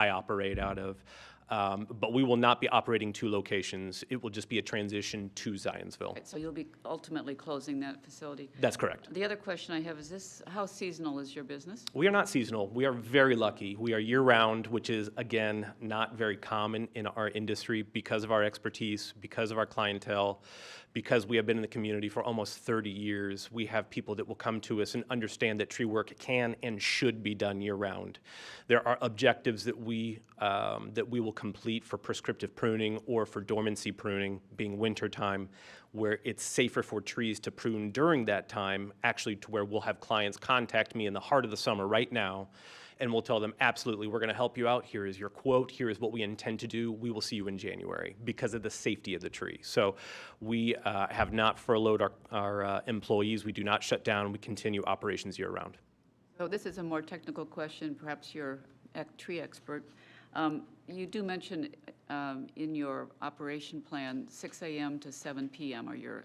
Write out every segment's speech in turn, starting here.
I operate out of. But we will not be operating 2 locations. It will just be a transition to Zionsville. Right, so you'll be ultimately closing that facility? That's correct. The other question I have is this, how seasonal is your business? We are not seasonal. We are very lucky. We are year-round, which is, again, not very common in our industry because of our expertise, because of our clientele, because we have been in the community for almost 30 years. We have people that will come to us and understand that tree work can and should be done year-round. There are objectives that we will complete for prescriptive pruning or for dormancy pruning, being wintertime, where it's safer for trees to prune during that time, actually to where we'll have clients contact me in the heart of the summer right now, and we'll tell them, absolutely, we're going to help you out. Here is your quote. Here is what we intend to do. We will see you in January because of the safety of the tree. So we have not furloughed our employees. We do not shut down. We continue operations year-round. So this is a more technical question. Perhaps you're a tree expert. You do mention in your operation plan 6 a.m. to 7 p.m. are your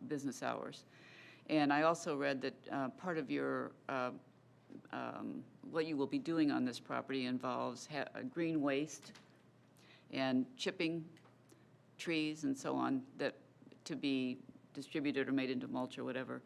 business hours. And I also read that part of your what you will be doing on this property involves green waste and chipping trees and so on that to be distributed or made into mulch or whatever.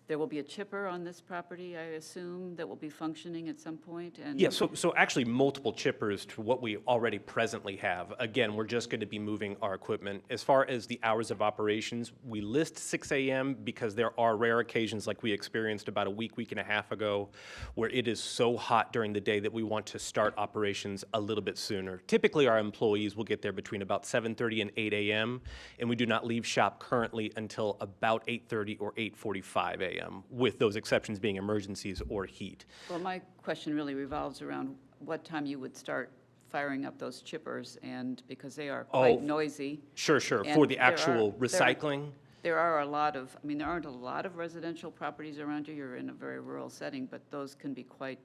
There will be a chipper on this property, I assume, that will be functioning at some point? And yeah, so actually multiple chippers to what we already presently have. Again, we're just going to be moving our equipment. As far as the hours of operations, we list 6 a.m. because there are rare occasions like we experienced about a week and a half ago where it is so hot during the day that we want to start operations a little bit sooner. Typically, our employees will get there between about 7:30 and 8 a.m., and we do not leave shop currently until about 8:30 or 8:45 a.m. With those exceptions being emergencies or heat. Well, my question really revolves around what time you would start firing up those chippers, and because they are quite noisy. Sure. And for the actual recycling? There are a lot of, I mean, there aren't a lot of residential properties around you. You're in a very rural setting, but those can be quite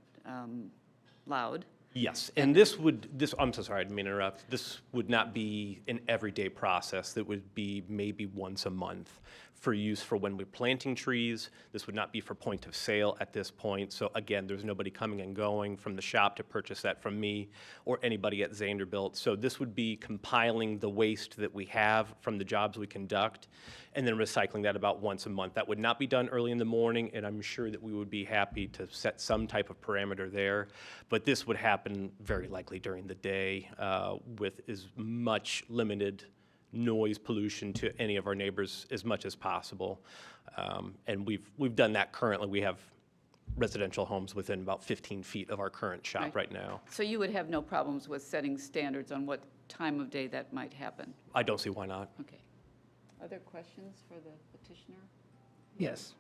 loud. Yes, and I'm so sorry, I didn't mean to interrupt. This would not be an everyday process. That would be maybe once a month for use for when we're planting trees. This would not be for point of sale at this point. So again, there's nobody coming and going from the shop to purchase that from me or anybody at Zanderbilt. So this would be compiling the waste that we have from the jobs we conduct and then recycling that about once a month. That would not be done early in the morning, and I'm sure that we would be happy to set some type of parameter there. But this would happen very likely during the day with as much limited noise pollution to any of our neighbors as much as possible. And we've done that currently. We have residential homes within about 15 feet of our current shop right now. So you would have no problems with setting standards on what time of day that might happen? I don't see why not. Okay. Other questions for the petitioner? Yes.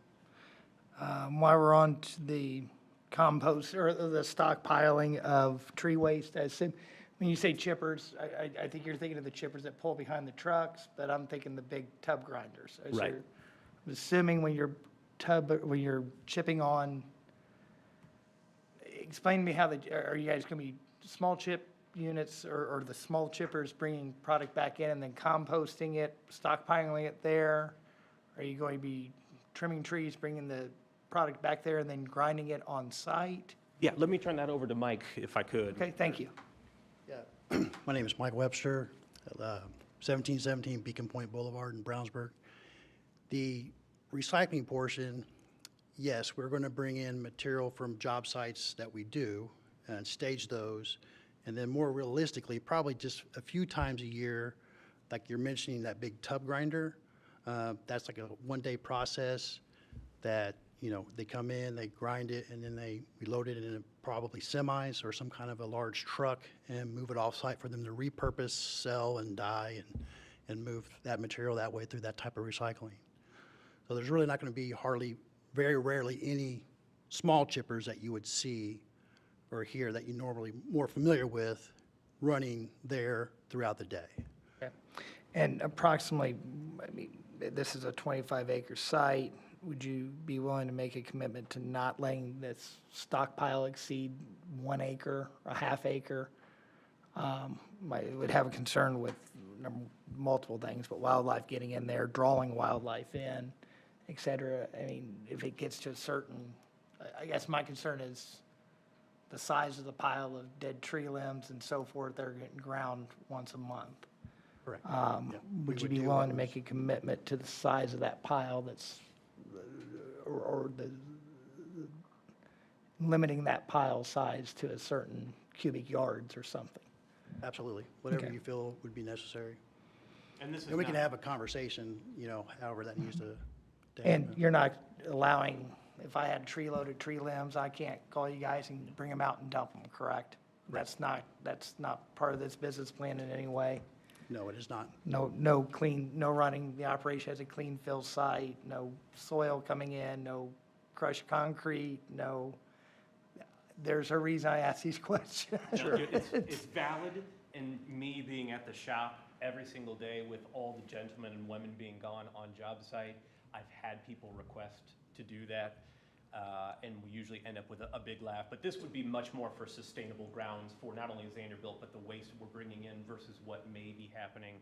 While we're on to the compost or the stockpiling of tree waste, I assume, when you say chippers, I think you're thinking of the chippers that pull behind the trucks, but I'm thinking the big tub grinders. So Right. I'm assuming when you're chipping on, explain to me how are you guys going to be small chip units or the small chippers bringing product back in and then composting it, stockpiling it there? Are you going to be trimming trees, bringing the product back there and then grinding it on site? Yeah, let me turn that over to Mike if I could. Okay, thank you. Yeah, my name is Mike Webster, 1717 Beacon Point Boulevard in Brownsburg. The recycling portion, yes, we're going to bring in material from job sites that we do and stage those. And then more realistically, probably just a few times a year, like you're mentioning that big tub grinder, that's like a one-day process that, you know, they come in, they grind it, and then they reload it in probably semis or some kind of a large truck and move it off-site for them to repurpose, sell, and dye, and move that material that way through that type of recycling. So there's really not going to be very rarely any small chippers that you would see or hear that you're normally more familiar with running there throughout the day. Okay. And approximately, I mean, this is a 25-acre site. Would you be willing to make a commitment to not letting this stockpile exceed 1 acre, a half acre? I would have a concern with multiple things, but wildlife getting in there, drawing wildlife in, et cetera. I mean, if it gets to a certain, I guess my concern is the size of the pile of dead tree limbs and so forth that are getting ground once a month. Correct. Would We you would be do willing to those. make a commitment to the size of that pile that's, or the, limiting that pile size to a certain cubic yards or something? Absolutely. Whatever Okay. you feel would be necessary. And this is And we can not- have a conversation, however that needs to And happen. you're not allowing, if I had tree-loaded tree limbs, I can't call you guys and bring them out and dump them, correct? That's not part of this business plan in any way? No, it is not. No clean, no running the operation as a clean fill site, no soil coming in, no crushed concrete, no, there's a reason I ask these questions. No, it's valid, and me being at the shop every single day with all the gentlemen and women being gone on job site, I've had people request to do that, and we usually end up with a big laugh. But this would be much more for sustainable grounds for not only Vanderbilt, but the waste we're bringing in versus what may be happening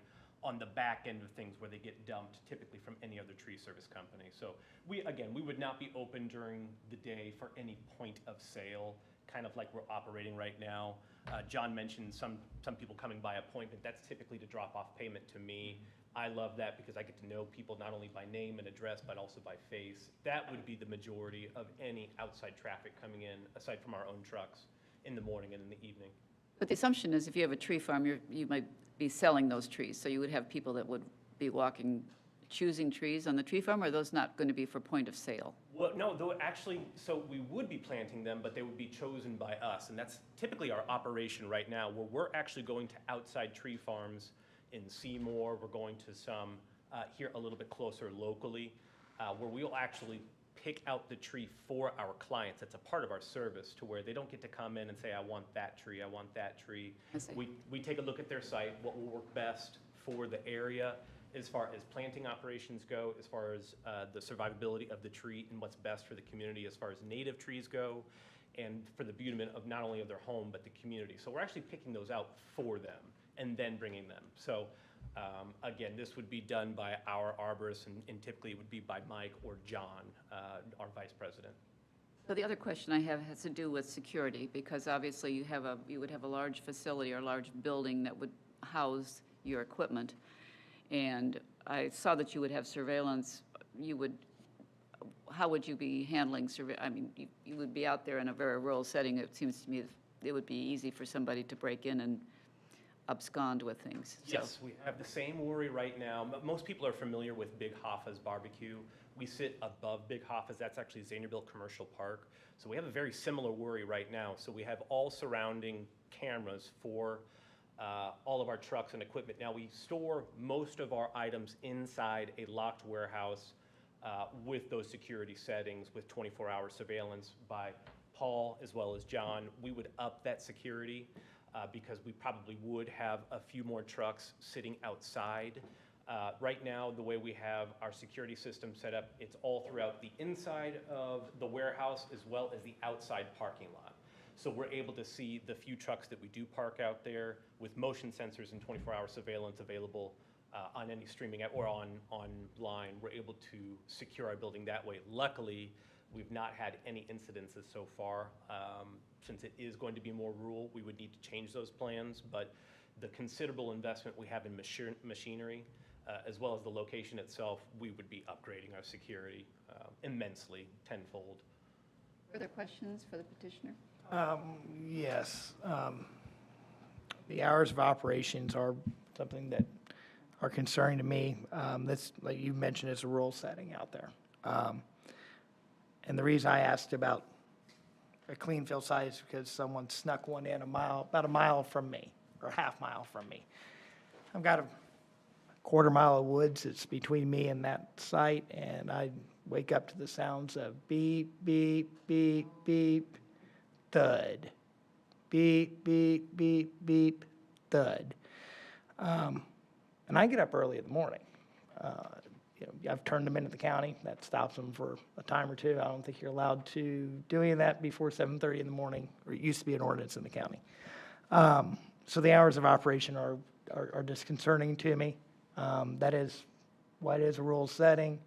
on the back end of things where they get dumped typically from any other tree service company. So we would not be open during the day for any point of sale, kind of like we're operating right now. John mentioned some people coming by appointment. That's typically to drop off payment to me. I love that because I get to know people not only by name and address, but also by face. That would be the majority of any outside traffic coming in, aside from our own trucks, in the morning and in the evening. But the assumption is if you have a tree farm, you might be selling those trees. So you would have people that would be walking, choosing trees on the tree farm, or are those not going to be for point of sale? Well, no, though actually, so we would be planting them, but they would be chosen by us. And that's typically our operation right now, where we're actually going to outside tree farms in Seymour. We're going to some here a little bit closer locally, where we'll actually pick out the tree for our clients. That's a part of our service, to where they don't get to come in and say, I want that tree, I want that tree. I see. We take a look at their site, what will work best for the area as far as planting operations go, as far as the survivability of the tree and what's best for the community as far as native trees go, and for the betterment of not only of their home, but the community. So we're actually picking those out for them and then bringing them. So again, this would be done by our arborist, and typically it would be by Mike or John, our vice president. So the other question I have has to do with security, because obviously you would have a large facility or a large building that would house your equipment. And I saw that you would have surveillance. How would you be handling I mean, you would be out there in a very rural setting. It seems to me that it would be easy for somebody to break in and abscond with things. So- Yes, we have the same worry right now. Most people are familiar with Big Hoffa's barbecue. We sit above Big Hoffa's. That's actually Vanderbilt Commercial Park. So we have a very similar worry right now. So we have all surrounding cameras for all of our trucks and equipment. Now, we store most of our items inside a locked warehouse with those security settings, with 24-hour surveillance by Paul as well as John. We would up that security because we probably would have a few more trucks sitting outside. Right now, the way we have our security system set up, it's all throughout the inside of the warehouse as well as the outside parking lot. So we're able to see the few trucks that we do park out there with motion sensors and 24-hour surveillance available on any streaming app or online. We're able to secure our building that way. Luckily, we've not had any incidences so far. Since it is going to be more rural, we would need to change those plans, but the considerable investment we have in machinery, as well as the location itself, we would be upgrading our security immensely, tenfold. Further questions for the petitioner? Yes. The hours of operations are something that are concerning to me. This, like you mentioned, is a rural setting out there. And the reason I asked about a clean fill site is because someone snuck one in about a mile from me, or a half mile from me. I've got a quarter mile of woods that's between me and that site, and I wake up to the sounds of beep, beep, beep, beep, thud. Beep, beep, beep, beep, thud. And I get up early in the morning. I've turned them into the county. That stops them for a time or two. I don't think you're allowed to do any of that before 7:30 in the morning, or it used to be an ordinance in the county. So the hours of operation are disconcerting to me. That is why it is a rural setting.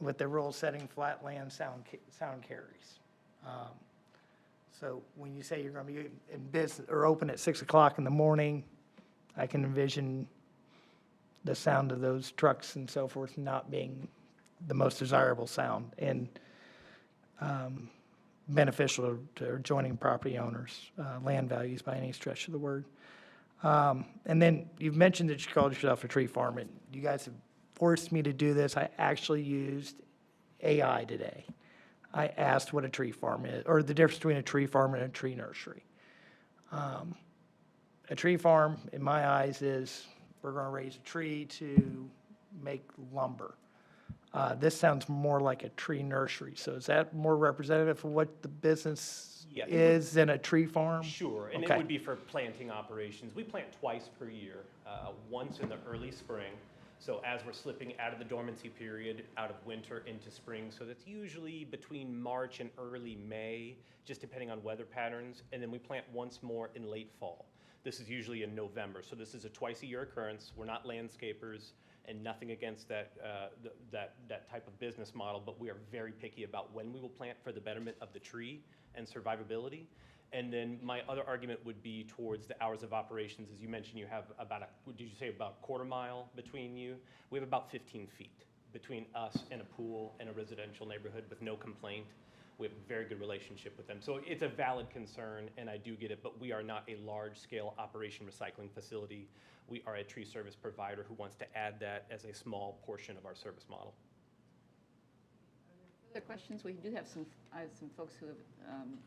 With the rural setting, flat land sound carries. So when you say you're going to be in business or open at 6 o'clock in the morning, I can envision the sound of those trucks and so forth not being the most desirable sound and beneficial to adjoining property owners, land values by any stretch of the word. And then you've mentioned that you called yourself a tree farm, and you guys have forced me to do this. I actually used AI today. I asked what a tree farm is, or the difference between a tree farm and a tree nursery. A tree farm, in my eyes, is we're going to raise a tree to make lumber. This sounds more like a tree nursery. So is that more representative of what the business Yeah, it is than a tree farm? Sure, and it Okay. would be for planting operations. We plant twice per year, once in the early spring. So as we're slipping out of the dormancy period, out of winter into spring, so that's usually between March and early May, just depending on weather patterns. And then we plant once more in late fall. This is usually in November, so this is a twice-a-year occurrence. We're not landscapers, and nothing against that type of business model, but we are very picky about when we will plant for the betterment of the tree and survivability. And then my other argument would be towards the hours of operations. As you mentioned, you have about did you say about a quarter mile between you? We have about 15 feet between us and a pool and a residential neighborhood with no complaint. We have a very good relationship with them. So it's a valid concern, and I do get it, but we are not a large-scale operation recycling facility. We are a tree service provider who wants to add that as a small portion of our service model. Other questions? We do have I have some folks who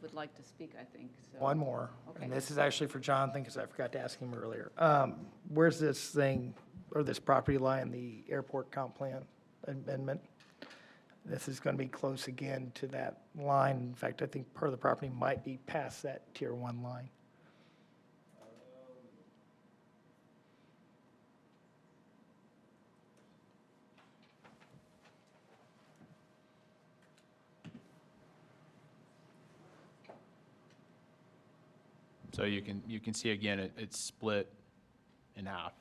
would like to speak, I think, so. One more, Okay. and this is actually for Jonathan, because I forgot to ask him earlier. Where's this thing, or this property lie in the airport comp plan amendment? This is going to be close again to that line. In fact, I think part of the property might be past that Tier 1 line. So you can see again, it's split in half.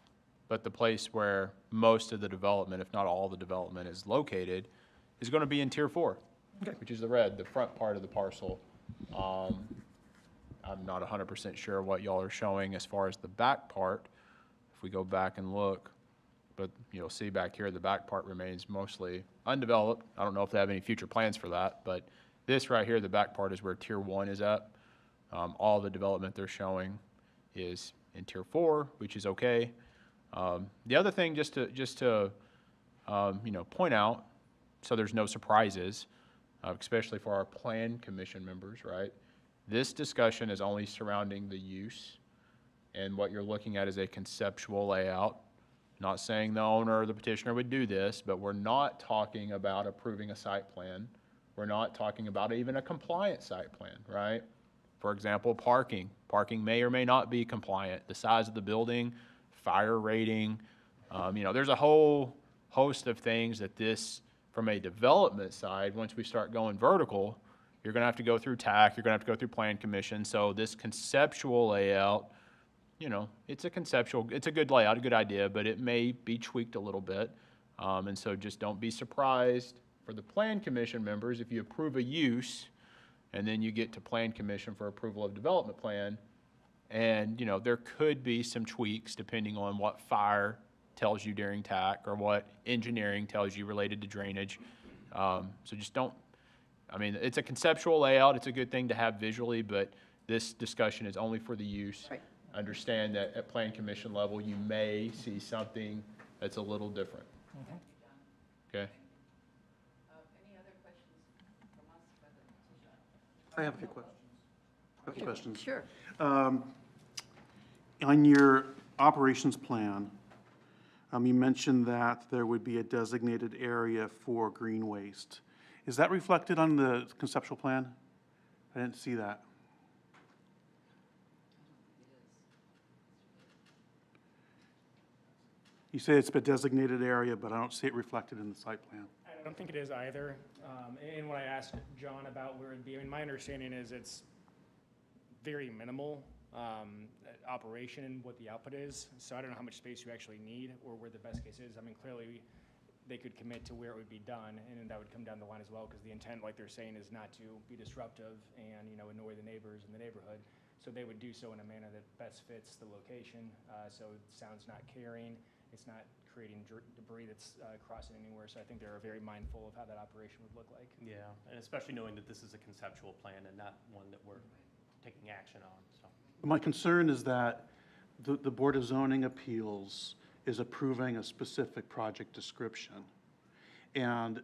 But the place where most of the development, if not all the development, is located is going to be in Tier 4, which is the red, the front part of the parcel. I'm not 100% sure what y'all are showing as far as the back part. If we go back and look, but you'll see back here, the back part remains mostly undeveloped. I don't know if they have any future plans for that, but this right here, the back part is where Tier 1 is at. All the development they're showing is in Tier 4, which is okay. The other thing, just to point out, so there's no surprises, especially for our Plan Commission members, right? This discussion is only surrounding the use, and what you're looking at is a conceptual layout. Not saying the owner or the petitioner would do this, but we're not talking about approving a site plan. We're not talking about even a compliant site plan, right? For example, parking. Parking may or may not be compliant. The size of the building, fire rating, there's a whole host of things that this, from a development side, once we start going vertical, you're going to have to go through TAC, you're going to have to go through Plan Commission. So this conceptual layout, it's a good layout, a good idea, but it may be tweaked a little bit. And so just don't be surprised for the Plan Commission members if you approve a use and then you get to Plan Commission for approval of development plan. And, there could be some tweaks depending on what fire tells you during TAC or what engineering tells you related to drainage. So just it's a conceptual layout. It's a good thing to have visually, but this discussion is only for the use. Right. Understand that at Plan Commission level, you may see something that's a little different. Okay? Any other questions from us for the petitioner? I have a few questions. Sure. On your operations plan, you mentioned that there would be a designated area for green waste. Is that reflected on the conceptual plan? I didn't see that. You say it's a designated area, but I don't see it reflected in the site plan. I don't think it is either. And when I asked John about where it'd be, my understanding is it's very minimal operation and what the output is. So I don't know how much space you actually need or where the best case is. Clearly, they could commit to where it would be done, and then that would come down the line as well, because the intent, like they're saying, is not to be disruptive and, annoy the neighbors in the neighborhood. So they would do so in a manner that best fits the location, so sound's not carrying, it's not creating debris that's crossing anywhere. So I think they're very mindful of how that operation would look like. Yeah, and especially knowing that this is a conceptual plan and not one that we're taking action on, so. My concern is that the Board of Zoning Appeals is approving a specific project description. And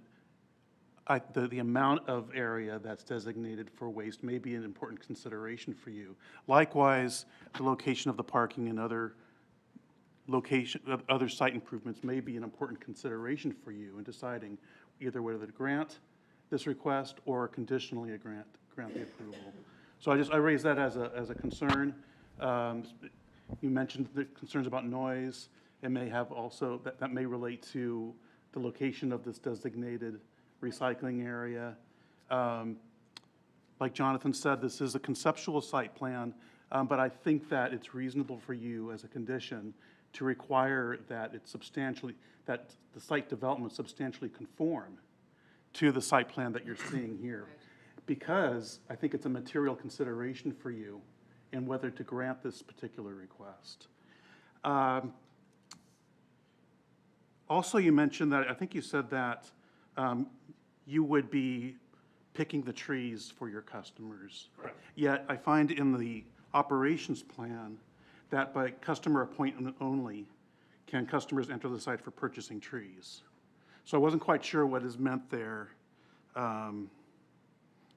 the amount of area that's designated for waste may be an important consideration for you. Likewise, the location of the parking and other site improvements may be an important consideration for you in deciding either whether to grant this request or conditionally grant the approval. So I raise that as a concern. You mentioned the concerns about noise. It may have also, that may relate to the location of this designated recycling area. Like Jonathan said, this is a conceptual site plan, but I think that it's reasonable for you as a condition to require that that the site development substantially conform to the site plan that you're seeing here. Because I think it's a material consideration for you in whether to grant this particular request. Also, you mentioned that, I think you said that you would be picking the trees for your customers. Correct. Yet I find in the operations plan that by customer appointment only can customers enter the site for purchasing trees. So I wasn't quite sure what is meant there, because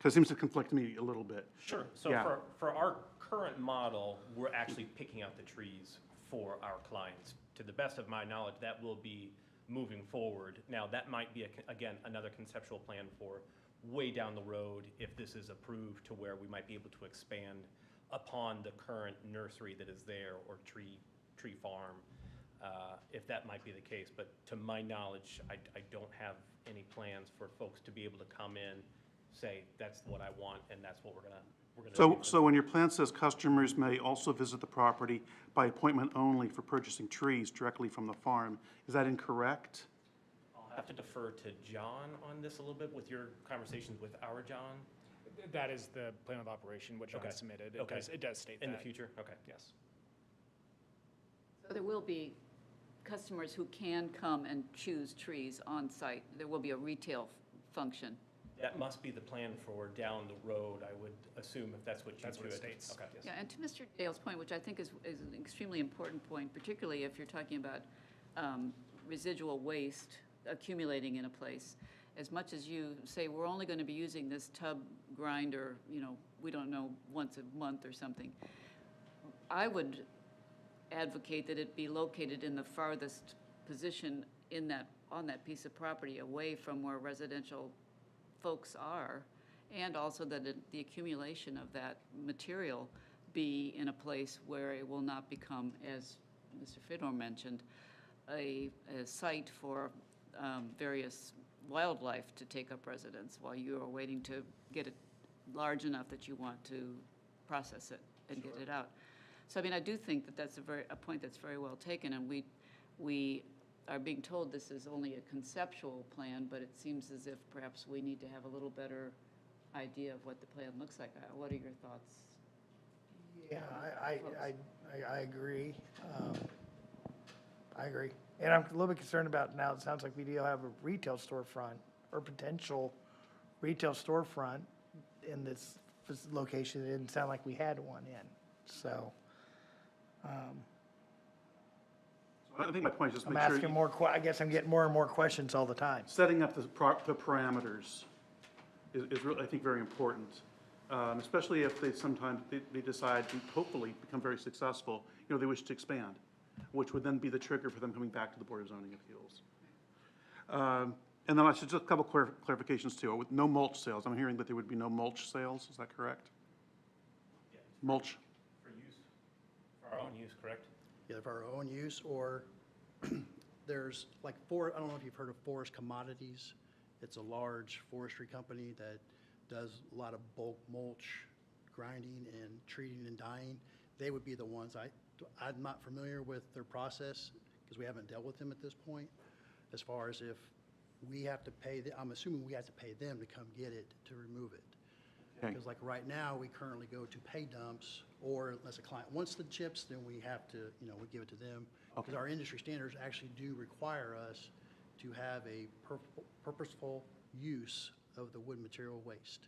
it seems to conflict me a little bit. Sure, so Yeah. for our current model, we're actually picking out the trees for our clients. To the best of my knowledge, that will be moving forward. Now, that might be, again, another conceptual plan for way down the road if this is approved to where we might be able to expand upon the current nursery that is there or tree farm, if that might be the case. But to my knowledge, I don't have any plans for folks to be able to come in, say, that's what I want, and that's what we're gonna do. So when your plan says customers may also visit the property by appointment only for purchasing trees directly from the farm, is that incorrect? I'll have to defer to John on this a little bit with your conversations with our John. That is the plan of operation, which Okay. I submitted. Okay. It does state that. In the future, okay. Yes. So there will be customers who can come and choose trees on site. There will be a retail function. That must be the plan for down the road, I would assume, if that's what you That's what it do. states. Okay. Yeah, and to Mr. Dale's point, which I think is an extremely important point, particularly if you're talking about residual waste accumulating in a place. As much as you say, we're only going to be using this tub grinder, we don't know, once a month or something, I would advocate that it be located in the farthest position on that piece of property, away from where residential folks are, and also that the accumulation of that material be in a place where it will not become, as Mr. Fedor mentioned, a site for various wildlife to take up residence while you are waiting to get it large enough that you want to process it and get it out. So, I do think that that's a point that's very well taken, and we are being told this is only a conceptual plan, but it seems as if perhaps we need to have a little better idea of what the plan looks like. What are your thoughts? Yeah, I agree. I agree. And I'm a little bit concerned about now, it sounds like we do have a retail storefront or potential retail storefront in this location. It didn't sound like we had one in, so. I think my point is just I'm make sure asking I guess I'm getting more and more questions all the time. setting up the parameters is really, I think, very important. Especially if they decide to hopefully become very successful, they wish to expand, which would then be the trigger for them coming back to the Board of Zoning Appeals. And then I should just a couple clarifications too. With no mulch sales, I'm hearing that there would be no mulch sales, is that correct? Mulch, For use, for our own use, correct? Either for our own use or there's like I don't know if you've heard of Forest Commodities. It's a large forestry company that does a lot of bulk mulch grinding and treating and dyeing. They would be the ones I'm not familiar with their process because we haven't dealt with them at this point. as far as if we have to pay, I'm assuming we have to pay them to come get it, to remove it. Okay. Because like right now, we currently go to pay dumps, or unless a client wants the chips, then we have to, we give it to them. Because Okay. our industry standards actually do require us to have a purposeful use of the wood material waste.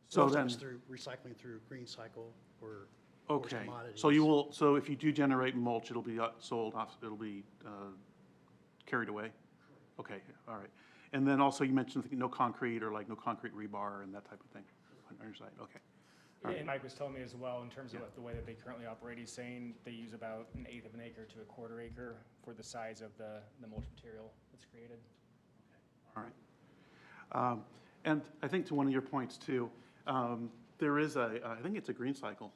So Most of then, it's through recycling through green cycle or okay, commodities. so you will, so if you do generate mulch, it'll be sold off, it'll be carried away? Okay, all right. And then also you mentioned no concrete or like no concrete rebar and that type of thing on your site, okay. And Mike was telling me as well, in terms of the way that they currently operate, he's saying they use about 1/8 of an acre to 1/4 acre for the size of the mulch material that's created. All right. And I think to one of your points too, there is I think it's a green cycle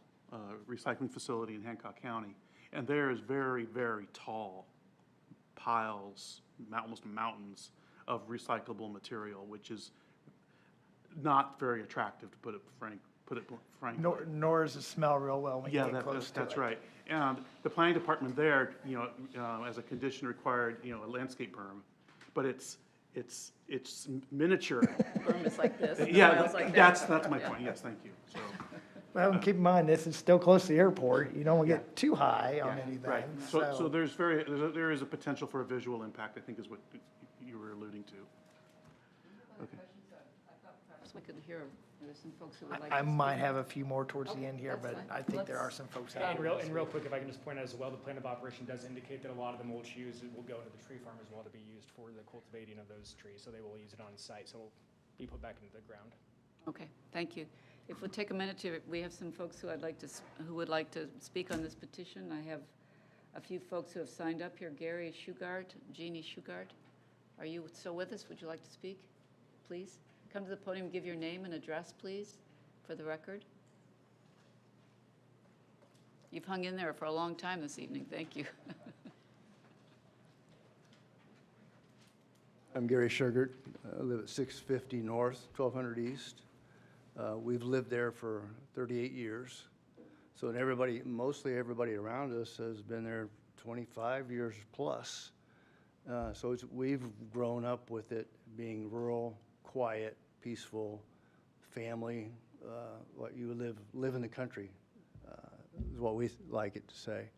recycling facility in Hancock County, and there is very, very tall piles, almost mountains of recyclable material, which is not very attractive, to put it frankly. Nor does it smell real well when you Yeah, get close to it. that's right. And the planning department there, as a condition required, a landscape berm, but it's miniature. Berm is like this. the Yeah, piles like that. that's my point, yes, thank you, so. Well, and keep in mind, this is still close to the airport. You don't want to get too high on anything. Right, so there is a potential for a visual impact, I think is what you were alluding to. Okay. Perhaps we could hear, there's some folks who would like to I speak. might have a few more towards the end here, that's but fine. I think there are Let's- some folks And out real, there. and real quick, if I can just point out as well, the plan of operation does indicate that a lot of the mulch used will go into the tree farm as well to be used for the cultivating of those trees. So they will use it on site, so it'll be put back into the ground. Okay, thank you. If we'll take a minute to, we have some folks who would like to speak on this petition. I have a few folks who have signed up here. Gary Shugart, Jeannie Shugart. Are you still with us? Would you like to speak, please? Come to the podium, give your name and address, please, for the record. You've hung in there for a long time this evening. Thank you. I'm Gary Shugart. I live at 650 North, 1200 East. We've lived there for 38 years. So mostly everybody around us has been there 25 years plus. So we've grown up with it being rural, quiet, peaceful, family, what you would live in the country, is what we like it to say.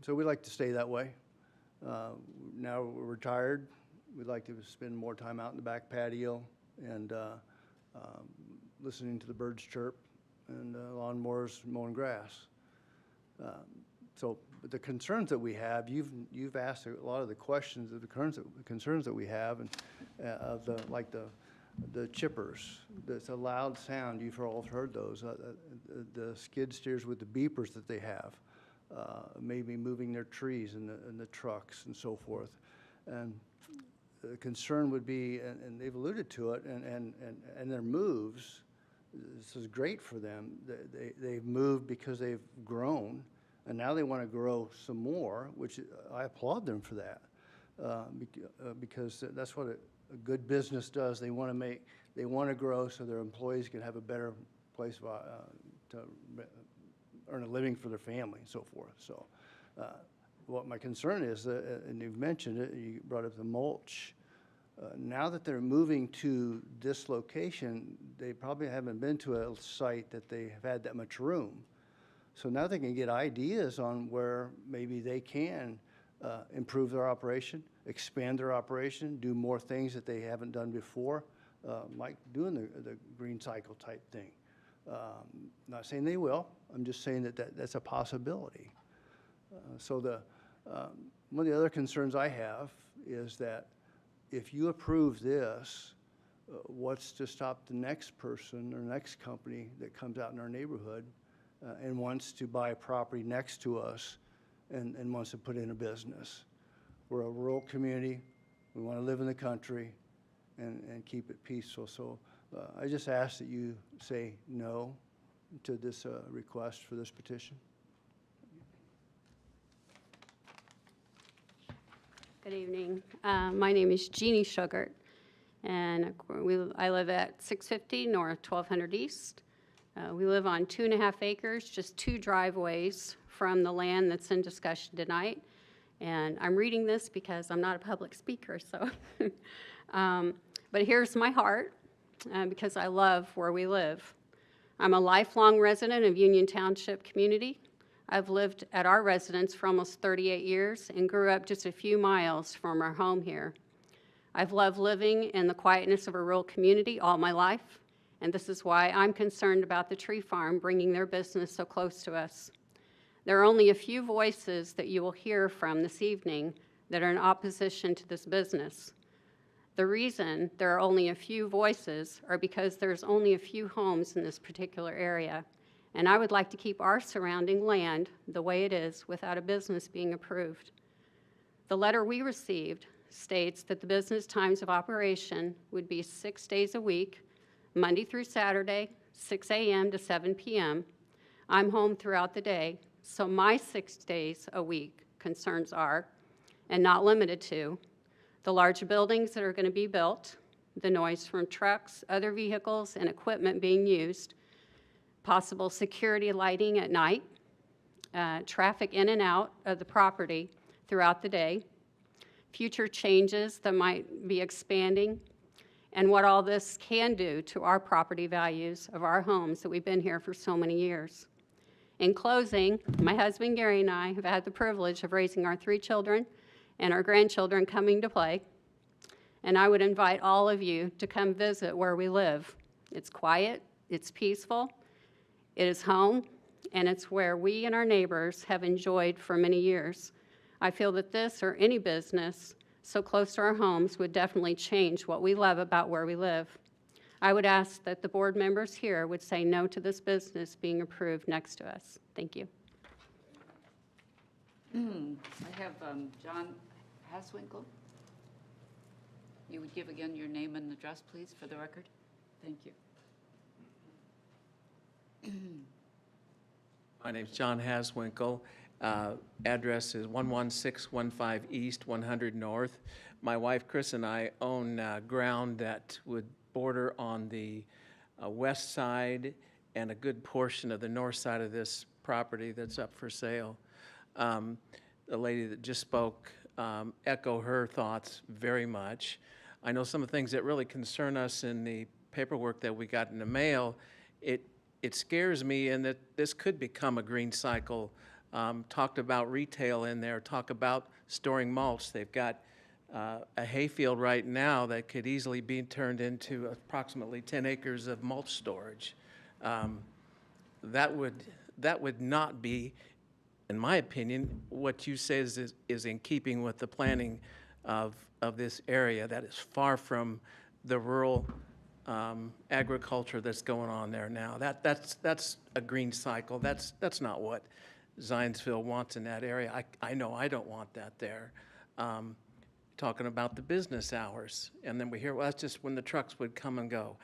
So we like to stay that way. Now we're retired. We'd like to spend more time out in the back patio and listening to the birds chirp and lawnmowers mowing grass. So the concerns that we have, you've asked a lot of the questions of the concerns that we have, and of the chippers. That's a loud sound. You've all heard those. The skid steers with the beepers that they have. Maybe moving their trees in the trucks and so forth. And the concern would be, and they've alluded to it, and their moves, this is great for them. They've moved because they've grown, and now they want to grow some more, which I applaud them for that, because that's what a good business does. They want to grow so their employees can have a better place to earn a living for their family and so forth. So what my concern is, and you've mentioned it, you brought up the mulch. Now that they're moving to this location, they probably haven't been to a site that they have had that much room. So now they can get ideas on where maybe they can improve their operation, expand their operation, do more things that they haven't done before, like doing the green cycle type thing. Not saying they will, I'm just saying that's a possibility. So one of the other concerns I have is that if you approve this, what's to stop the next person or next company that comes out in our neighborhood and wants to buy a property next to us and wants to put in a business? We're a rural community. We want to live in the country and keep it peaceful. So I just ask that you say no to this request for this petition. Good evening. My name is Jeannie Shugart, and I live at 650 North, 1200 East. We live on 2.5 acres, just 2 driveways from the land that's in discussion tonight. And I'm reading this because I'm not a public speaker, so. But here's my heart, because I love where we live. I'm a lifelong resident of Union Township community. I've lived at our residence for almost 38 years and grew up just a few miles from our home here. I've loved living in the quietness of a rural community all my life, and this is why I'm concerned about the tree farm bringing their business so close to us. There are only a few voices that you will hear from this evening that are in opposition to this business. The reason there are only a few voices are because there's only a few homes in this particular area, and I would like to keep our surrounding land the way it is without a business being approved. The letter we received states that the business times of operation would be 6 days a week, Monday through Saturday, 6 a.m. to 7 p.m. I'm home throughout the day, so my 6 days a week concerns are, and not limited to, the large buildings that are going to be built, the noise from trucks, other vehicles, and equipment being used, possible security lighting at night, traffic in and out of the property throughout the day, future changes that might be expanding, and what all this can do to our property values of our homes that we've been here for so many years. In closing, my husband Gary and I have had the privilege of raising our 3 children and our grandchildren coming to play, and I would invite all of you to come visit where we live. It's quiet, it's peaceful, it is home, and it's where we and our neighbors have enjoyed for many years. I feel that this or any business so close to our homes would definitely change what we love about where we live. I would ask that the board members here would say no to this business being approved next to us. Thank you. I have John Haswinkle. You would give again your name and address, please, for the record? Thank you. My name's John Haswinkle. Address is 11615 East, 100 North. My wife, Chris, and I own ground that would border on the west side and a good portion of the north side of this property that's up for sale. The lady that just spoke, echo her thoughts very much. I know some of the things that really concern us in the paperwork that we got in the mail. It scares me in that this could become a green cycle. Talked about retail in there, talk about storing mulch. They've got a hayfield right now that could easily be turned into approximately 10 acres of mulch storage. That would not be, in my opinion, what you say is in keeping with the planning of this area. That is far from the rural agriculture that's going on there now. That's a green cycle. That's not what Zionsville wants in that area. I know I don't want that there. Talking about the business hours, and then we hear, well, that's just when the trucks would come and go.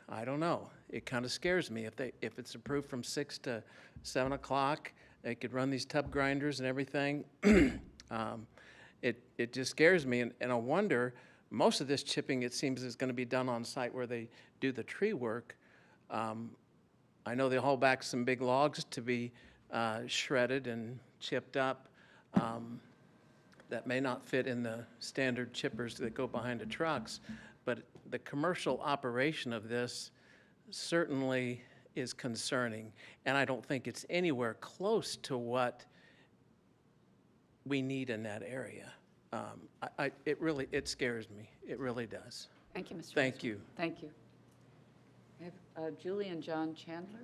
I don't know. It kind of scares me. If it's approved from 6 to 7 o'clock, they could run these tub grinders and everything. It just scares me, and I wonder, most of this chipping, it seems, is going to be done on site where they do the tree work. I know they haul back some big logs to be shredded and chipped up that may not fit in the standard chippers that go behind the trucks, but the commercial operation of this certainly is concerning, and I don't think it's anywhere close to what we need in that area. It scares me. It really does. Thank you, Mr. Thank Haswinkle. you. Thank you. I have Julie and John Chandler.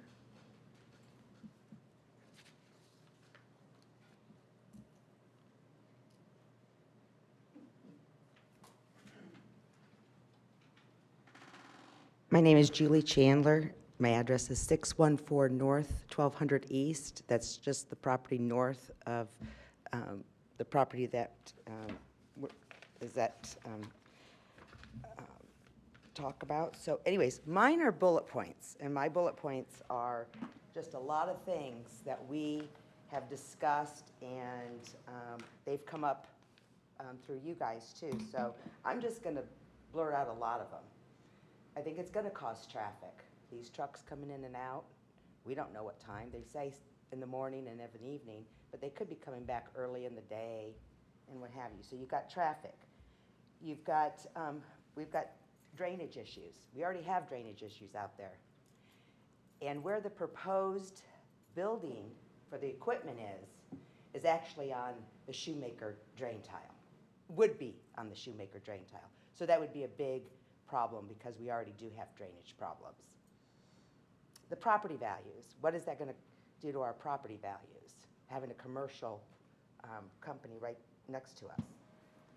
My name is Julie Chandler. My address is 614 North, 1200 East. That's just the property north of the property that talk about. So anyways, mine are bullet points, and my bullet points are just a lot of things that we have discussed, and they've come up through you guys too. So I'm just going to blurt out a lot of them. I think it's going to cause traffic. These trucks coming in and out, We don't know what time. They say in the morning and of an evening, but they could be coming back early in the day and what have you. So you've got traffic. You've got, we've got drainage issues. We already have drainage issues out there. And where the proposed building for the equipment is actually on the Shoemaker drain tile. Would be on the Shoemaker drain tile. So that would be a big problem because we already do have drainage problems. The property values, what is that going to do to our property values? Having a commercial company right next to us.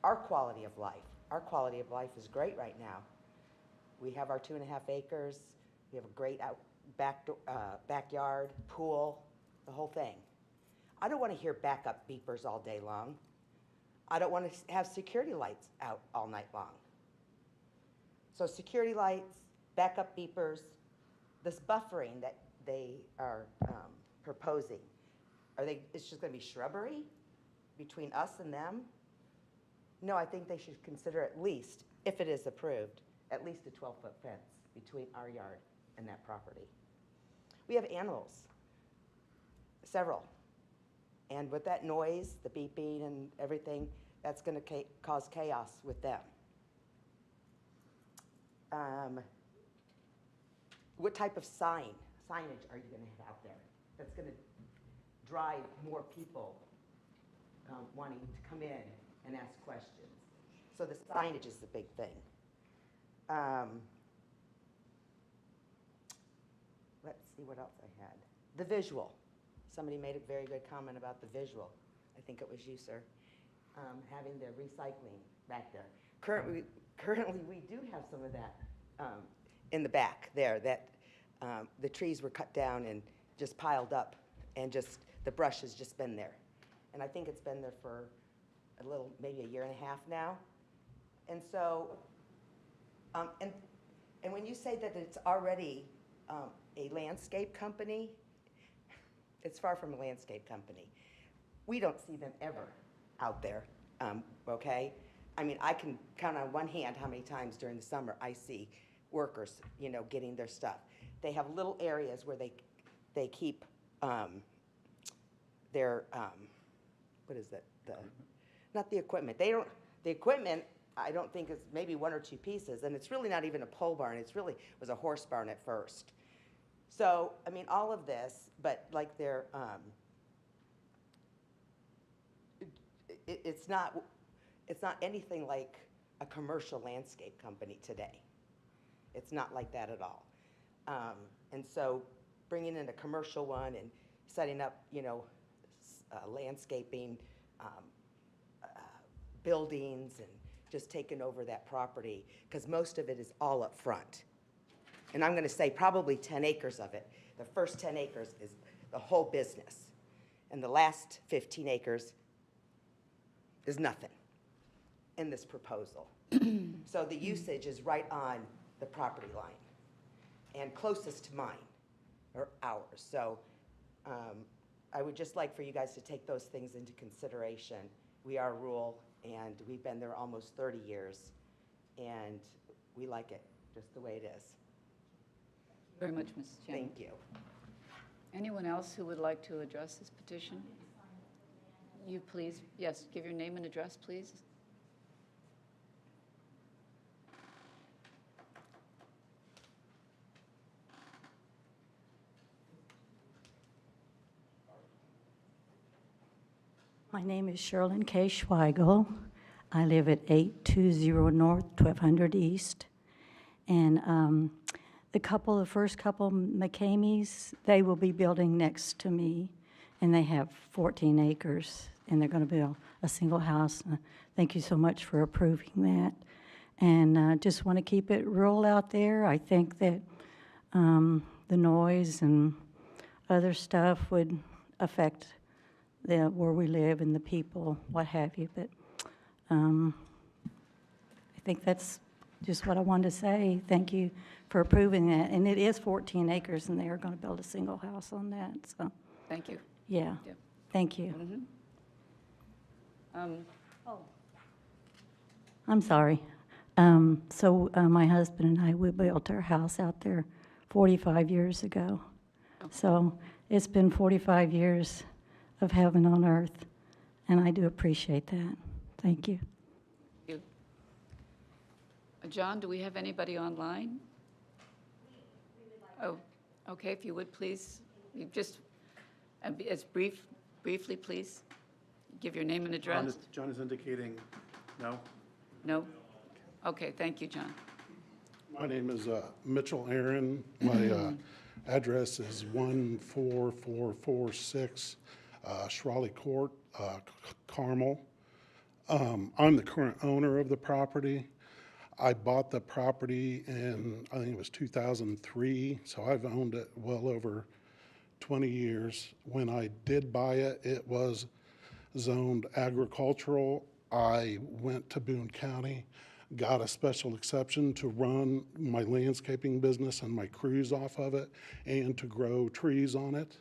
Our quality of life is great right now. We have our 2.5 acres. We have a great backyard, pool, the whole thing. I don't want to hear backup beepers all day long. I don't want to have security lights out all night long. So security lights, backup beepers, this buffering that they are proposing, it's just going to be shrubbery between us and them? No, I think they should consider at least, if it is approved, at least a 12-foot fence between our yard and that property. We have animals, several. And with that noise, the beeping and everything, that's going to cause chaos with them. What type of signage are you going to have out there that's going to drive more people wanting to come in and ask questions? So the signage is the big thing. Let's see what else I had. The visual. Somebody made a very good comment about the visual. I think it was you, sir. Having the recycling back there. Currently, we do have some of that in the back there, that the trees were cut down and just piled up, and just the brush has just been there. And I think it's been there for maybe a year and a half now. And so, and when you say that it's already a landscape company, it's far from a landscape company. We don't see them ever out there, okay? I mean, I can count on one hand how many times during the summer I see workers, getting their stuff. They have little areas where they keep their, what is it? Not the equipment. The equipment, I don't think is maybe 1 or 2 pieces, and it's really not even a pole barn. It was a horse barn at first. So, I mean, all of this, but like it's not anything like a commercial landscape company today. It's not like that at all. And so bringing in a commercial one and setting up, landscaping, buildings, and just taking over that property, because most of it is all up front. And I'm going to say probably 10 acres of it. The first 10 acres is the whole business. And the last 15 acres is nothing in this proposal. So the usage is right on the property line and closest to mine or ours. So I would just like for you guys to take those things into consideration. We are rural, and we've been there almost 30 years, and we like it just the way it is. Very much, Mrs. Chen. Thank you. Anyone else who would like to address this petition? You please, yes, give your name and address, please. My name is Sherlyn K. Schweigel. I live at 820 North, 1200 East. And the first couple McCameys, they will be building next to me, and they have 14 acres, and they're going to build a single house. Thank you so much for approving that. And just want to keep it rural out there. I think that the noise and other stuff would affect where we live and the people, what have you. But I think that's just what I wanted to say. Thank you for approving that. And it is 14 acres, and they are going to build a single house on that. So, Thank you. yeah, Yep. thank you. Oh, I'm sorry. So my husband and I, we built our house out there 45 years ago. oh, So it's been 45 years of heaven on earth, and I do appreciate that. Thank you. You. John, do we have anybody online? Oh, okay, if you would, please. You just, as briefly, please, give your name and address. John is indicating no. No? Okay, thank you, John. My name is Mitchell Aaron. My address is 14446 Schrawley Court, Carmel. I'm the current owner of the property. I bought the property in, I think it was 2003, so I've owned it well over 20 years. When I did buy it, it was zoned agricultural. I went to Boone County, got a special exception to run my landscaping business and my crews off of it and to grow trees on it.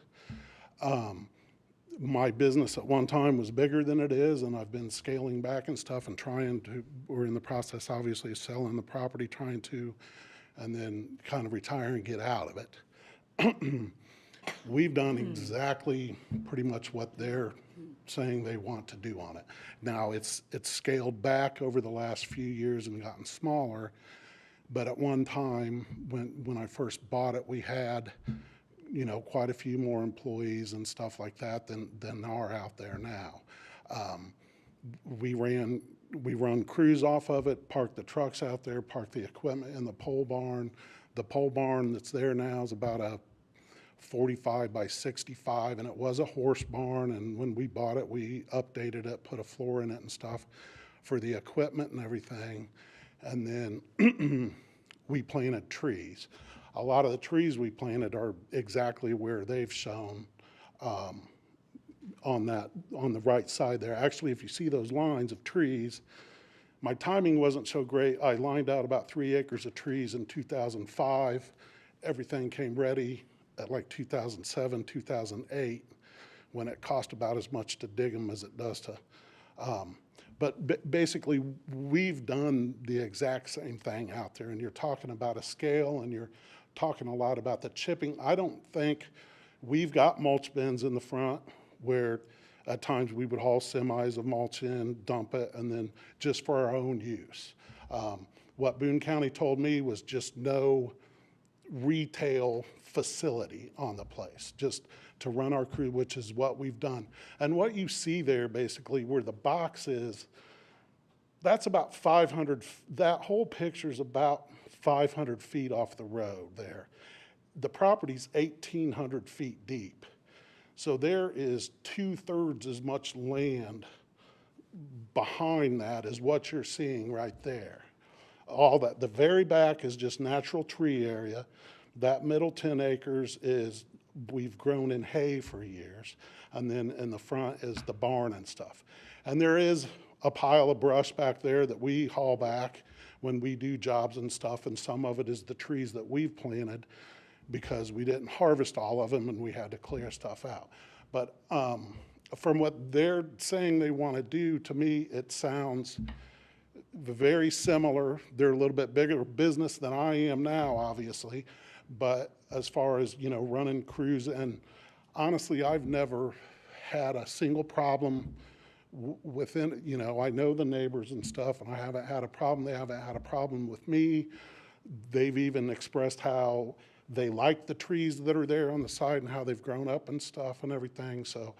My business at one time was bigger than it is, and I've been scaling back and stuff and we're in the process, obviously, of selling the property, trying to, and then kind of retire and get out of it. We've done exactly pretty much what they're saying they want to do on it. Now, it's scaled back over the last few years and gotten smaller, but at one time, when I first bought it, we had, you know, quite a few more employees and stuff like that than are out there now. We run crews off of it, park the trucks out there, park the equipment in the pole barn. The pole barn that's there now is about a 45 by 65, and it was a horse barn, and when we bought it, we updated it, put a floor in it and stuff for the equipment and everything. And then we planted trees. A lot of the trees we planted are exactly where they've shown on the right side there. Actually, if you see those lines of trees, my timing wasn't so great. I lined out about 3 acres of trees in 2005. Everything came ready at like 2007, 2008, when it cost about as much to dig them as it does to. But basically, we've done the exact same thing out there, and you're talking about a scale, and you're talking a lot about the chipping. I don't think we've got mulch bins in the front where at times we would haul semis of mulch in, dump it, and then just for our own use. What Boone County told me was just no retail facility on the place, just to run our crew, which is what we've done. And what you see there, basically, where the box is, that's about 500, that whole picture's about 500 feet off the road there. The property's 1,800 feet deep. So there is 2/3 as much land behind that as what you're seeing right there. All that, the very back is just natural tree area. That middle 10 acres is, we've grown in hay for years. And then in the front is the barn and stuff. And there is a pile of brush back there that we haul back when we do jobs and stuff. And some of it is the trees that we've planted because we didn't harvest all of them and we had to clear stuff out. But from what they're saying they want to do, to me, it sounds very similar. They're a little bit bigger business than I am now, obviously. But as far as, you know, running crews, and honestly, I've never had a single problem within, you know, I know the neighbors and stuff, and I haven't had a problem. They haven't had a problem with me. They've even expressed how they like the trees that are there on the side and how they've grown up and stuff and everything. So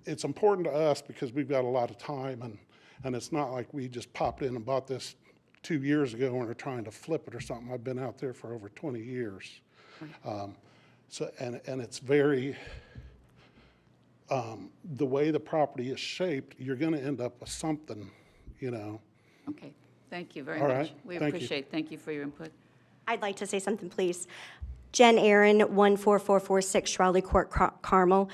it's important to us because we've got a lot of time, and it's not like we just popped in and bought this 2 years ago and are trying to flip it or something. I've been out there for over 20 years. So, and it's very, the way the property is shaped, you're going to end up with something, you know. Okay, thank you very All much. right, We thank you. appreciate, thank you for your input. I'd like to say something, please. Jen Aaron, 14446 Schrawley Court, Carmel.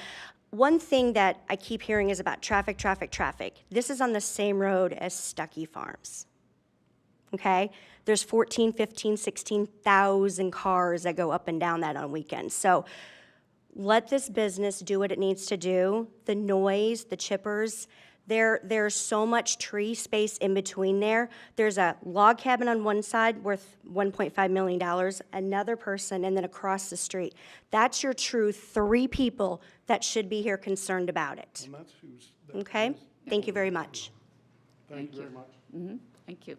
One thing that I keep hearing is about traffic, traffic, traffic. This is on the same road as Stuckey Farms, okay? There's 14, 15, 16,000 cars that go up and down that on weekends. So let this business do what it needs to do. The noise, the chippers, There's so much tree space in between there. There's a log cabin on one side worth $1.5 million, another person, and then across the street. That's your true 3 people that should be here concerned about it. And that's who's. Okay? Thank you very much. Thank you very much. Thank you.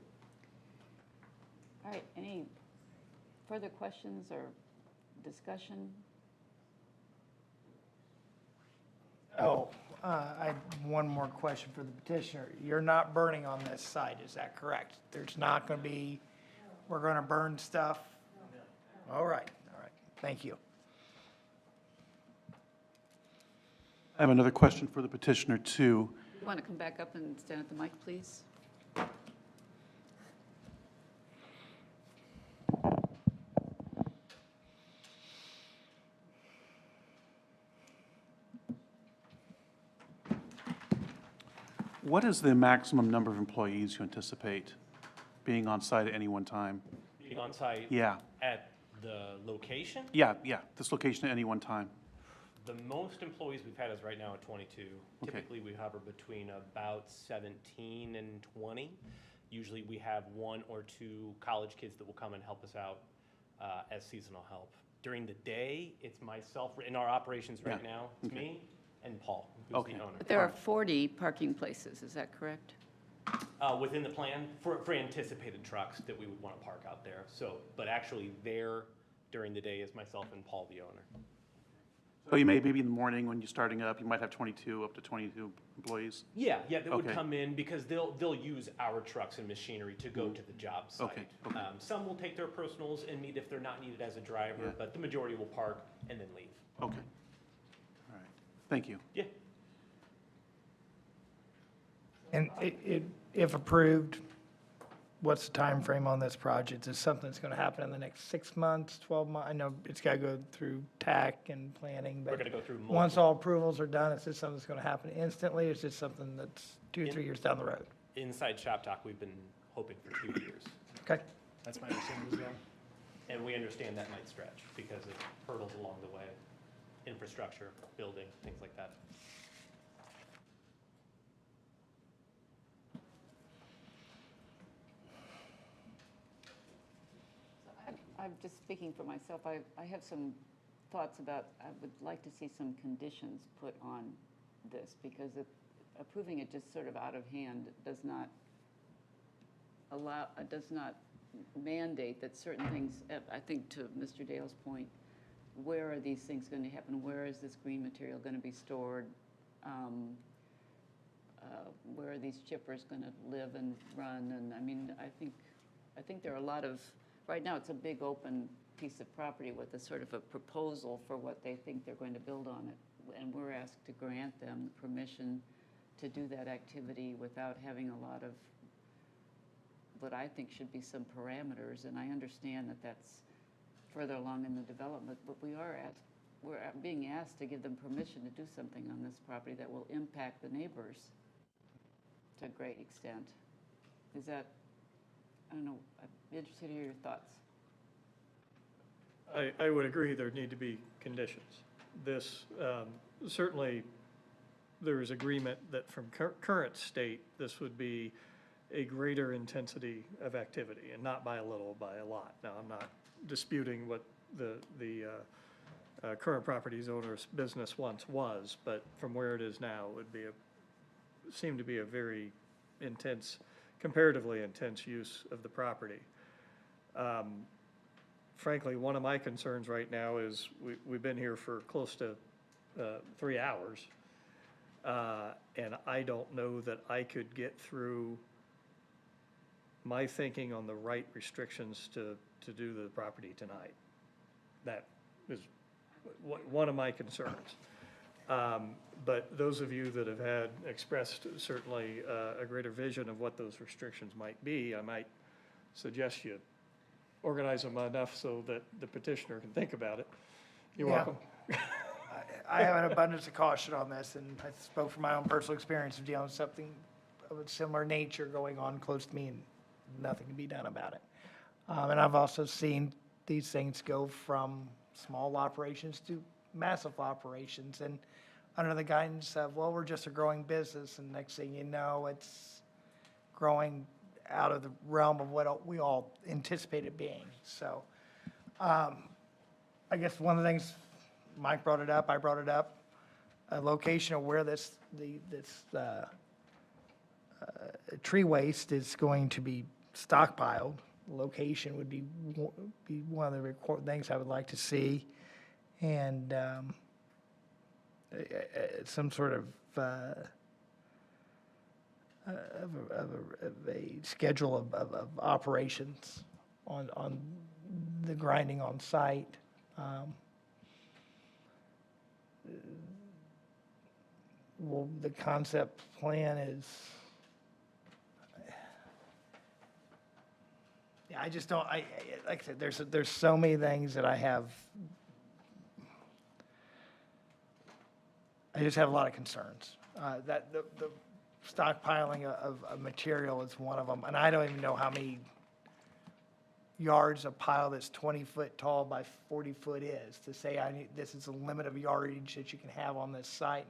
All right, any further questions or discussion? I have one more question for the petitioner. You're not burning on this site, is that correct? There's not going to be, we're going to burn stuff? All right, thank you. I have another question for the petitioner, too. You want to come back up and stand at the mic, please? What is the maximum number of employees you anticipate being on site at any one time? Being on site. Yeah. At the location, Yeah, this location at any one time. the most employees we've had is right now at 22. Okay. Typically, we hover between about 17 and 20. Usually, we have 1 or 2 college kids that will come and help us out as seasonal help. During the day, it's myself, in our operations right Yeah. now, it's Okay. me and Paul, who's Okay. the owner. But there are 40 parking places, is that correct? Within the plan for anticipated trucks that we would want to park out there. So, but actually there during the day is myself and Paul, the owner. So you maybe in the morning when you're starting up, you might have 22, up to 22 employees? Yeah, they would Okay. come in because they'll use our trucks and machinery to go to the job site. Okay, okay. Some will take their personals and meet if they're not needed as a driver, Yeah. but the majority will park and then leave. Okay. All right. Thank you. Yeah. And if approved, what's the time frame on this project? Is this something that's going to happen in the next 6 months, 12 months? I know it's got to go through TAC and planning, We're but gonna go through once multiple- all approvals are done, is this something that's going to happen instantly? Or is this something that's 2 or 3 years down the road? Inside Shop Talk, we've been hoping for 2 years. Okay. That's my understanding as well. And we understand that might stretch because of hurdles along the way, infrastructure, building, things like that. I'm just speaking for myself. I have some thoughts about, I would like to see some conditions put on this because approving it just sort of out of hand does not allow, does not mandate that certain things, I think to Mr. Dale's point, where are these things going to happen? Where is this green material going to be stored? Where are these chippers going to live and run? And I mean, I think there are a lot of, right now it's a big open piece of property with a sort of a proposal for what they think they're going to build on it. And we're asked to grant them permission to do that activity without having a lot of what I think should be some parameters. And I understand that that's further along in the development, but we're being asked to give them permission to do something on this property that will impact the neighbors to a great extent. Is that, I don't know, I'd be interested to hear your thoughts. I would agree there need to be conditions. This, certainly, there is agreement that from current state, this would be a greater intensity of activity, and not by a little, by a lot. Now, I'm not disputing what the current properties owner's business once was, but from where it is now, it would be seem to be a very intense, comparatively intense use of the property. Frankly, one of my concerns right now is we've been here for close to 3 hours, and I don't know that I could get through my thinking on the right restrictions to do the property tonight. That is one of my concerns. But those of you that have expressed certainly a greater vision of what those restrictions might be, I might suggest you organize them enough so that the petitioner can think about it. You're Yeah. welcome. I have an abundance of caution on this, and I spoke from my own personal experience of dealing with something of a similar nature going on close to me, and nothing can be done about it. And I've also seen these things go from small operations to massive operations, and under the guidance of, well, we're just a growing business, and next thing you know, it's growing out of the realm of what we all anticipate it being. So I guess one of the things, Mike brought it up, I brought it up, a location of where this tree waste is going to be stockpiled. Location would be one of the things I would like to see. And some sort of a schedule of operations on the grinding on site. Well, the concept plan is, yeah, I just don't, like I said, there's so many things that I just have a lot of concerns. That the stockpiling of material is one of them, and I don't even know how many yards a pile that's 20 foot tall by 40 foot is, to say this is the limit of yardage that you can have on this site.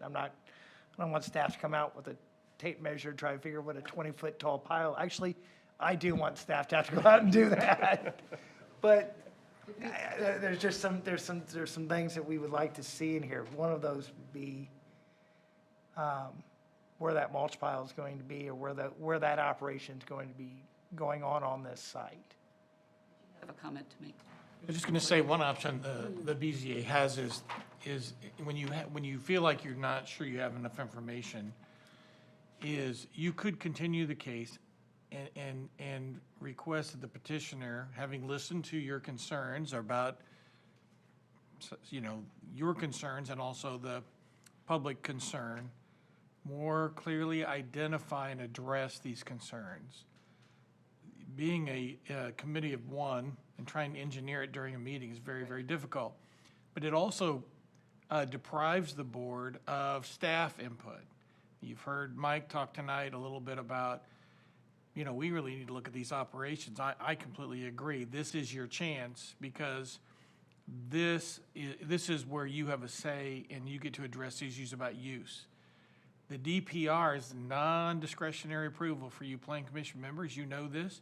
I don't want staff to come out with a tape measure to try to figure what a 20-foot tall pile. Actually, I do want staff to have to go out and do that. But there's some things that we would like to see in here. One of those would be where that mulch pile is going to be, or where that operation is going to be going on this site. Have a comment to make. I was just going to say, one option the BZA has is when you feel like you're not sure you have enough information, is you could continue the case and request that the petitioner, having listened to your concerns about, your concerns and also the public concern, more clearly identify and address these concerns. Being a committee of one and trying to engineer it during a meeting is very, very difficult. But it also deprives the board of staff input. You've heard Mike talk tonight a little bit about, we really need to look at these operations. I completely agree. This is your chance, because this is where you have a say and you get to address issues about use. The DPR is non-discretionary approval for you planning commission members. You know this.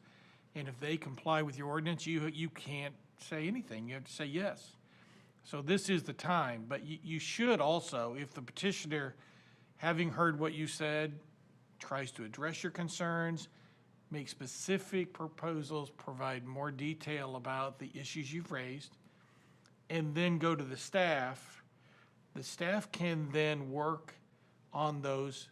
And if they comply with your ordinance, you can't say anything. You have to say yes. So this is the time. But you should also, if the petitioner, having heard what you said, tries to address your concerns, make specific proposals, provide more detail about the issues you've raised, and then go to the staff can then work on those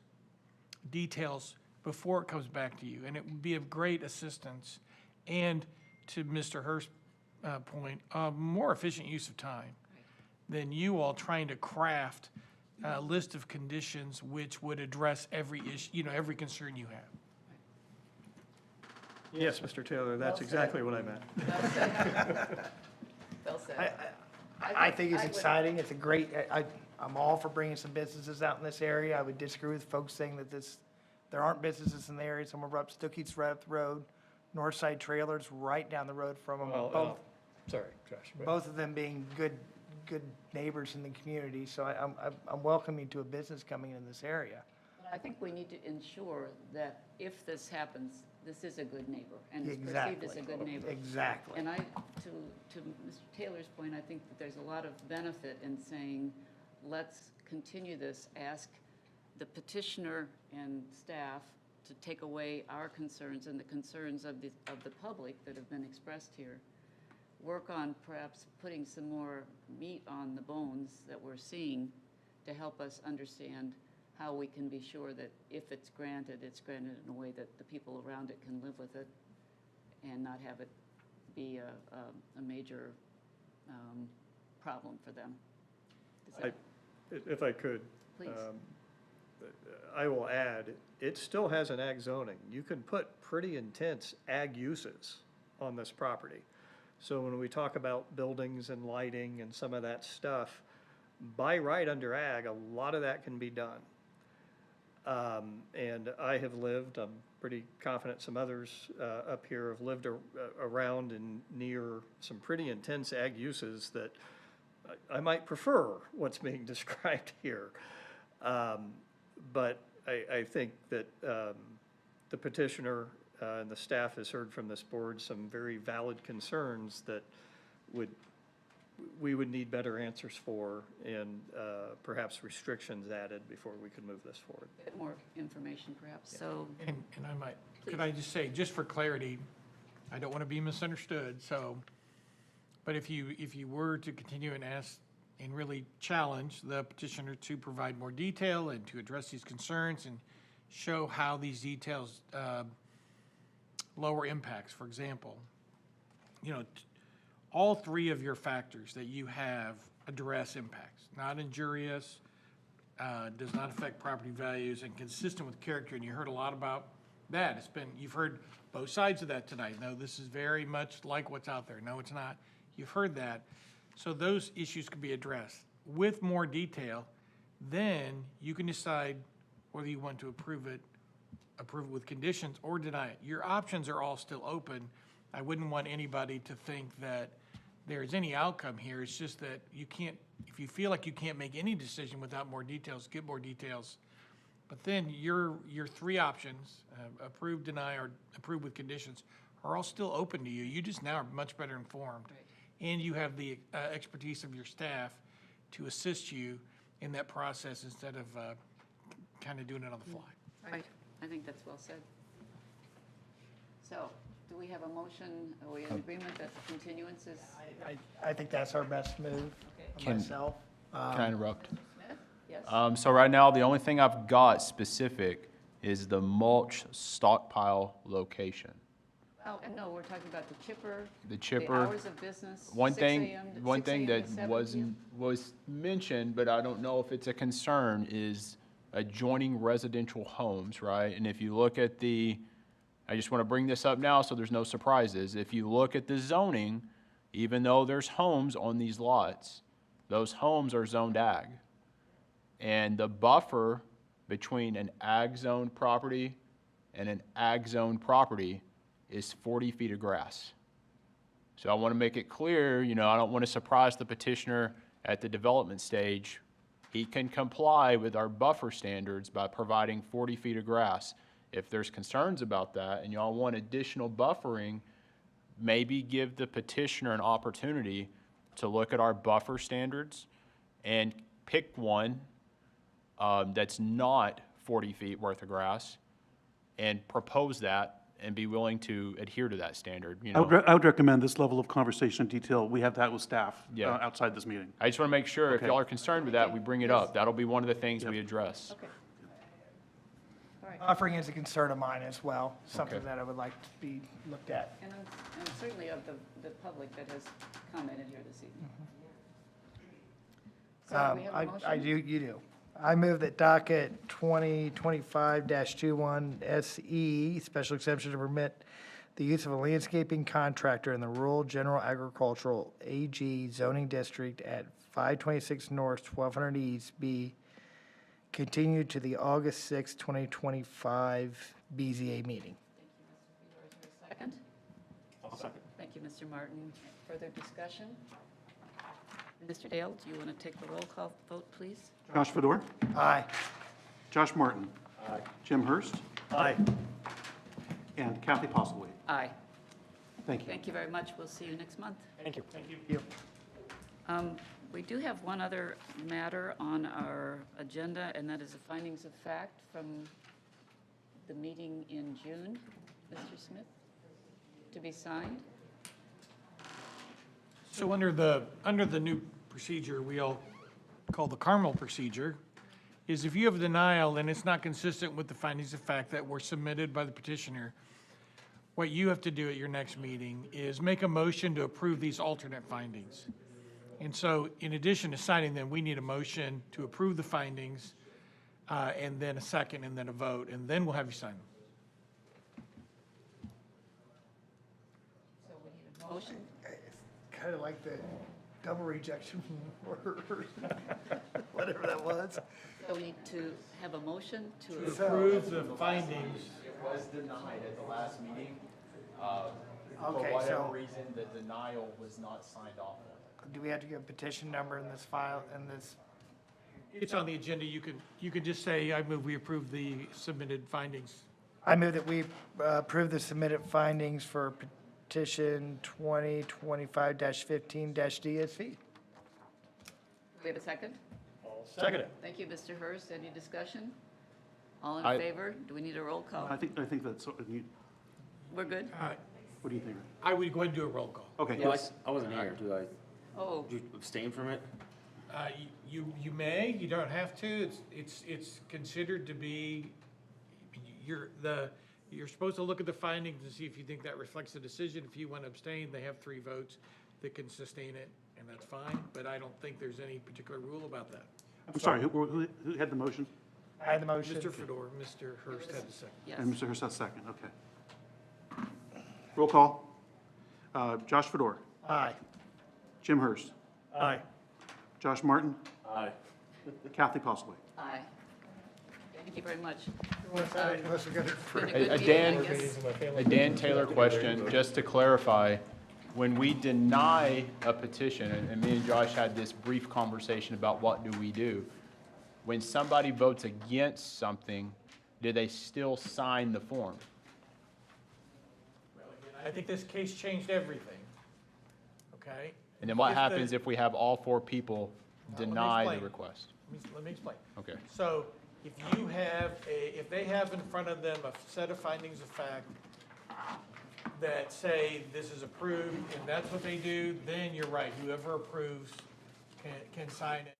details before it comes back to you. And it would be of great assistance, and to Mr. Hurst's point, more efficient use of time than you all trying to craft a list of conditions which would address every issue, every concern you have. Yes, Mr. Taylor, that's exactly what I meant. Well said. I think it's exciting. It's a great, I'm all for bringing some businesses out in this area. I would disagree with folks saying that there aren't businesses in the area. Some are up Stookies Road, Northside Trailers right down the road from them. Well, sorry, Josh. Both of them being good neighbors in the community. So I'm welcoming to a business coming in this area. I think we need to ensure that if this happens, this is a good neighbor and is perceived Exactly. as a good neighbor. Exactly. And to Mr. Taylor's point, I think that there's a lot of benefit in saying, let's continue this, ask the petitioner and staff to take away our concerns and the concerns of the public that have been expressed here. Work on perhaps putting some more meat on the bones that we're seeing to help us understand how we can be sure that if it's granted in a way that the people around it can live with it and not have it be a major problem for them. If I could. Please. I will add, it still has an ag zoning. You can put pretty intense ag uses on this property. So when we talk about buildings and lighting and some of that stuff, by right under ag, a lot of that can be done. And I have lived, I'm pretty confident some others up here have lived around and near some pretty intense ag uses that I might prefer what's being described here. But I think that the petitioner and the staff has heard from this board some very valid concerns that we would need better answers for, and perhaps restrictions added before we could move this forward. A bit more information perhaps, so. And I might, could I just say, just for clarity, I don't want to be misunderstood, so, but if you were to continue and ask and really challenge the petitioner to provide more detail and to address these concerns and show how these details lower impacts, for example, you know, all three of your factors that you have address impacts, not injurious, does not affect property values, and consistent with character, and you heard a lot about that. You've heard both sides of that tonight. No, this is very much like what's out there. No, it's not. You've heard that. So those issues can be addressed with more detail. Then you can decide whether you want to approve it with conditions or deny it. Your options are all still open. I wouldn't want anybody to think that there's any outcome here. It's just that you can't, if you feel like you can't make any decision without more details, get more details. But then your three options, approve, deny, or approve with conditions, are all still open to you. You just now are much better informed. Right. And you have the expertise of your staff to assist you in that process instead of kind of doing it on the fly. Right, I think that's well said. So, do we have a motion, are we in agreement that the continuance is? I think that's our best move, myself. Can I interrupt? Smith? Yes? So right now, the only thing I've got specific is the mulch stockpile location. Oh, no, we're talking about the chipper. The chipper. The hours of business, One 6 thing, a.m. to one 6 thing a.m. that to 7 wasn't, was mentioned, but I don't know if it's a concern, is adjoining residential homes, right? And if you look at I just want to bring this up now so there's no surprises. If you look at the zoning, even though there's homes on these lots, those homes are zoned ag. And the buffer between an ag zone property and an ag zone property is 40 feet of grass. So I want to make it clear, you know, I don't want to surprise the petitioner at the development stage. He can comply with our buffer standards by providing 40 feet of grass. If there's concerns about that and y'all want additional buffering, maybe give the petitioner an opportunity to look at our buffer standards and pick one that's not 40 feet worth of grass and propose that and be willing to adhere to that standard, you know. I would recommend this level of conversation and detail. We have that with staff Yeah. outside this meeting. I just want to make sure if Okay. y'all are concerned with that, we bring it up. That'll be one of the things we address. Okay. All right, Offering is a concern of mine as well, something Okay. that I would like to be looked at. and certainly of the public that has commented here this evening. So do we have a motion? You do. I move that docket 2025-21 SE, special exception to permit the use of a landscaping contractor in the rural general agricultural AG zoning district at 526 North, 1200 East be continued to the August 6, 2025 BZA meeting. Second? I'll second. Thank you, Mr. Martin. Further discussion? Mr. Dale, do you want to take the roll call vote, please? Josh Fedor? Aye. Josh Martin? Aye. Jim Hurst? Aye. And Kathy Postlethwaite? Aye. Thank you. Thank you very much. We'll see you next month. Thank you. Thank you. We do have one other matter on our agenda, and that is the findings of fact from the meeting in June. Mr. Smith, to be signed. So under the new procedure we all call the Carmel procedure, is if you have a denial and it's not consistent with the findings of fact that were submitted by the petitioner, what you have to do at your next meeting is make a motion to approve these alternate findings. And so in addition to signing them, we need a motion to approve the findings, and then a second, and then a vote, and then we'll have you sign them. So we need a motion. Kind of like the double rejection word, whatever that was. So we need to have a motion to Approve the findings. It was denied at the last meeting. Okay, For whatever so- reason, the denial was not signed off on. Do we have to get a petition number in this file, in this? It's on the agenda. You could just say, I move we approve the submitted findings. I move that we approve the submitted findings for petition 2025-15-DSV. Do we have a second? Second it. Thank you, Mr. Hurst. Any discussion? All in I- favor? Do we need a roll call? I think that's, what do We're good? you think? I would go ahead and do a roll call. Okay, Well, I wasn't here. Oh, Do you abstain from it? You may, you don't have to. It's considered to be, you're supposed to look at the findings and see if you think that reflects the decision. If you want to abstain, they have 3 votes that can sustain it, and that's fine. But I don't think there's any particular rule about that. I'm sorry, who had the motion? I had the motion. Mr. Fedor, Mr. Hurst had the second. yes. And Mr. Hurst has second, okay. Roll call. Josh Fedor, Aye. Jim Hurst, Aye. Josh Martin, Aye. Kathy Possibly. Aye. Thank you very much. Unless we're gonna- Been a A good meeting, I Dan, guess. a Dan Taylor question, just to clarify, when we deny a petition, and me and Josh had this brief conversation about what do we do, when somebody votes against something, do they still sign the form? I think this case changed everything, okay? And then what If the- happens if we have all 4 people Let me deny the explain. request? Let me explain. Okay. So if you have if they have in front of them a set of findings of fact that say this is approved and that's what they do, then you're right, whoever approves can sign it.